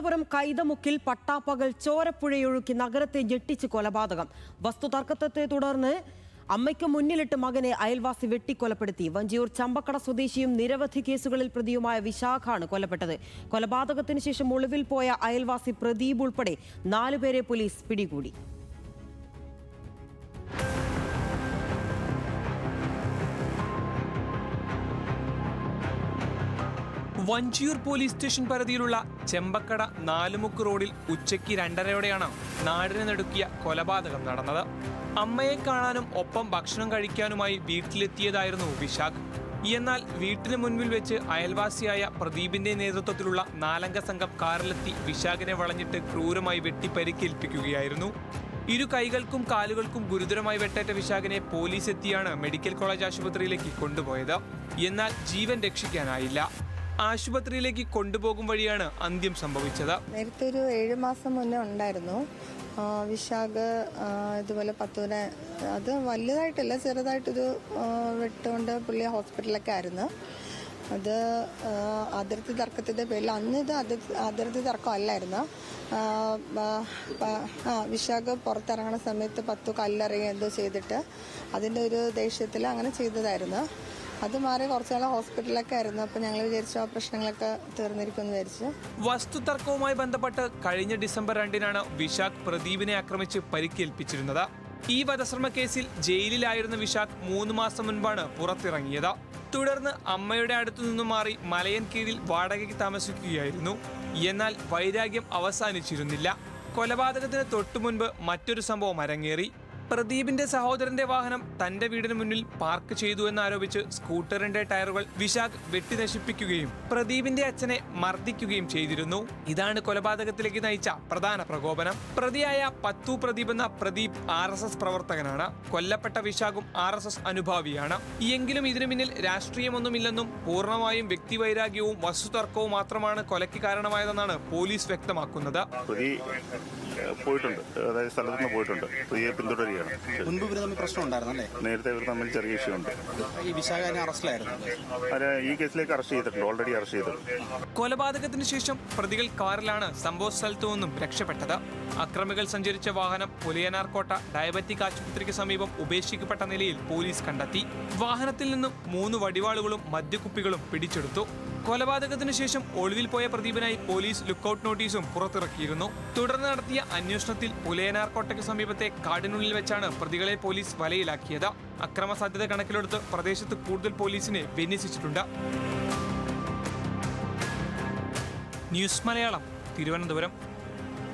തിരുവനന്തപുരം കൈതമുക്കിൽ പട്ടാപ്പകൽ ചോരപ്പുഴയൊഴുക്കി നഗരത്തെ ഞെട്ടിച്ച് കൊലപാതകം. വസ്തുതർക്കത്തെ തുടർന്ന് അമ്മയ്ക്ക് മുന്നിലിട്ട് മകനെ അയൽവാസി വെട്ടിക്കൊലപ്പെടുത്തി. വഞ്ചിയൂർ ചമ്പക്കട സ്വദേശിയും നിരവധി കേസുകളിൽ പ്രതിയുമായ വിശാഖാണ് കൊല്ലപ്പെട്ടത്. കൊലപാതകത്തിന് ശേഷം ഒളിവിൽ പോയ അയൽവാസി പ്രദീപ് ഉൾപ്പെടെ 4 പേരെ പോലീസ് പിടികൂടി. വഞ്ചിയൂർ പോലീസ് സ്റ്റേഷൻ പരിധിയിലുള്ള ചെമ്പക്കട നാലുമുക്ക് റോഡിൽ ഉച്ചയ്ക്ക് 2:30യോടെയാണ് നാടിനെ നടുക്കിയ കൊലപാതകം നടന്നത്. അമ്മയെ കാണാനും ഒപ്പം ഭക്ഷണം കഴിക്കാനുമായി വീട്ടിലെത്തിയതായിരുന്നു വിശാഖ്. എന്നാൽ വീട്ടിന് മുൻപിൽ വെച്ച് അയൽവാസിയായ പ്രദീപിന്റെ നേതൃത്വത്തിലുള്ള 4-അംഗ സംഘം കാറിലെത്തി വിശാഖിനെ വളഞ്ഞിട്ട് ക്രൂരമായി വെട്ടി പരിക്കേൽപ്പിക്കുകയായിരുന്നു. ഇരു കൈകൾക്കും കാലുകൾക്കും ഗുരുതരമായി വെട്ടേറ്റ വിശാഖിനെ പോലീസ് എത്തിയാണ് മെഡിക്കൽ കോളേജ് ആശുപത്രിയിലേക്ക് കൊണ്ടുപോയത്. എന്നാൽ ജീവൻ രക്ഷിക്കാനായില്ല. ആശുപത്രിയിലേക്ക് കൊണ്ടുപോകും വഴിയാണ് അന്ത്യം സംഭവിച്ചത്. നേരത്തെ ഒരു 7 മാസം മുന്നേ ഉണ്ടായിരുന്നു വിശാഖ് ഇതുപോലെ പത്തൂനെ. അത് വലുതായിട്ടല്ല, ചെറുതായിട്ടൊരു വെട്ടുകൊണ്ട് പുള്ളി ഹോസ്പിറ്റലൊക്കെ ആയിരുന്നു. അത് അതിർത്തി തർക്കത്തിൻ്റെ പേരിൽ അന്ന് ഇത് അതിർത്തി തർക്കം അല്ലായിരുന്നു. വിശാഖ് പുറത്തിറങ്ങുന്ന സമയത്ത് 10 കല്ലെറിയുക എന്തോ ചെയ്തിട്ട് അതിൻ്റെ ഒരു ദേഷ്യത്തിൽ അങ്ങനെ ചെയ്തതായിരുന്നു. അത് മാറി കുറച്ചു നാളെ ഹോസ്പിറ്റലൊക്കെ ആയിരുന്നു. അപ്പോൾ ഞങ്ങൾ വിചാരിച്ചു ആ പ്രശ്നങ്ങളൊക്കെ തീർന്നിരിക്കുമെന്ന് വിചാരിച്ചു. വസ്തുതർക്കവുമായി ബന്ധപ്പെട്ട് കഴിഞ്ഞ ഡിസംബർ 2-നാണ് വിശാഖ് പ്രദീപിനെ ആക്രമിച്ച് പരിക്കേൽപ്പിച്ചിരുന്നത്. ഈ വധശ്രമ കേസിൽ ജയിലിലായിരുന്ന വിശാഖ് 3 മാസം മുൻപാണ് പുറത്തിറങ്ങിയത്. തുടർന്ന് അമ്മയുടെ അടുത്തു നിന്നും മാറി മലയൻ കീഴിൽ വാടകയ്ക്ക് താമസിക്കുകയായിരുന്നു. എന്നാൽ വൈരാഗ്യം അവസാനിച്ചിരുന്നില്ല. കൊലപാതകത്തിന് തൊട്ടുമുൻപ് മറ്റൊരു സംഭവം അരങ്ങേറി. പ്രദീപിന്റെ സഹോദരന്റെ വാഹനം തന്റെ വീടിന് മുന്നിൽ പാർക്ക് ചെയ്തു എന്നാരോപിച്ച് സ്കൂട്ടറിന്റെ ടയറുകൾ വിശാഖ് വെട്ടി നശിപ്പിക്കുകയും പ്രദീപിന്റെ അച്ഛനെ മർദ്ദിക്കുകയും ചെയ്തിരുന്നു. ഇതാണ് കൊലപാതകത്തിലേക്ക് നയിച്ച പ്രധാന പ്രകോപനം. പ്രതിയായ പത്തു പ്രദീപ് എന്ന പ്രദീപ് RSS പ്രവർത്തകനാണ്. കൊല്ലപ്പെട്ട വിശാഖും RSS അനുഭാവിയാണ്. എങ്കിലും ഇതിനു പിന്നിൽ രാഷ്ട്രീയമൊന്നുമില്ലെന്നും പൂർണ്ണമായും വ്യക്തിവൈരാഗ്യവും വസ്തുതർക്കവും മാത്രമാണ് കൊലയ്ക്ക് കാരണമായതെന്നാണ് പോലീസ് വ്യക്തമാക്കുന്നത്. പോയിട്ടുണ്ട്, അതായത് സ്ഥലത്ത് നിന്ന് പോയിട്ടുണ്ട്. പ്രതിയെ പിന്തുടരുകയാണ്. മുൻപ് ഇവർ തമ്മിൽ പ്രശ്നം ഉണ്ടായിരുന്നല്ലേ? നേരത്തെ ഇവർ തമ്മിൽ ചെറിയ ഇഷ്യൂ ഉണ്ട്. ഈ വിശാഖനെ അറസ്റ്റിലായിരുന്നു. ഈ കേസിലേക്ക് അറസ്റ്റ് ചെയ്തിട്ടുണ്ട്, ഓൾറെഡി അറസ്റ്റ് ചെയ്തിട്ടുണ്ട്. കൊലപാതകത്തിന് ശേഷം പ്രതികൾ കാറിലാണ് സംഭവ സ്ഥലത്തു നിന്നും രക്ഷപ്പെട്ടത്. അക്രമികൾ സഞ്ചരിച്ച വാഹനം പുലിയനാർകോട്ട ഡയബറ്റിക് ആശുപത്രിക്ക് സമീപം ഉപേക്ഷിക്കപ്പെട്ട നിലയിൽ പോലീസ് കണ്ടെത്തി. വാഹനത്തിൽ നിന്നും 3 വടിവാളുകളും മദ്യക്കുപ്പികളും പിടിച്ചെടുത്തു. കൊലപാതകത്തിന് ശേഷം ഒളിവിൽ പോയ പ്രദീപിനായി പോലീസ് ലുക്കൌട്ട് നോട്ടീസും പുറത്തിറക്കിയിരുന്നു. തുടർന്ന് നടത്തിയ അന്വേഷണത്തിൽ പുലയനാർകോട്ടയ്ക്ക് സമീപത്തെ കാടിനുള്ളിൽ വെച്ചാണ് പ്രതികളെ പോലീസ് വലയിലാക്കിയത്. അക്രമ സാധ്യത കണക്കിലെടുത്ത് പ്രദേശത്ത് കൂടുതൽ പോലീസിനെ വിന്യസിച്ചിട്ടുണ്ട്. ന്യൂസ് മലയാളം, തിരുവനന്തപുരം.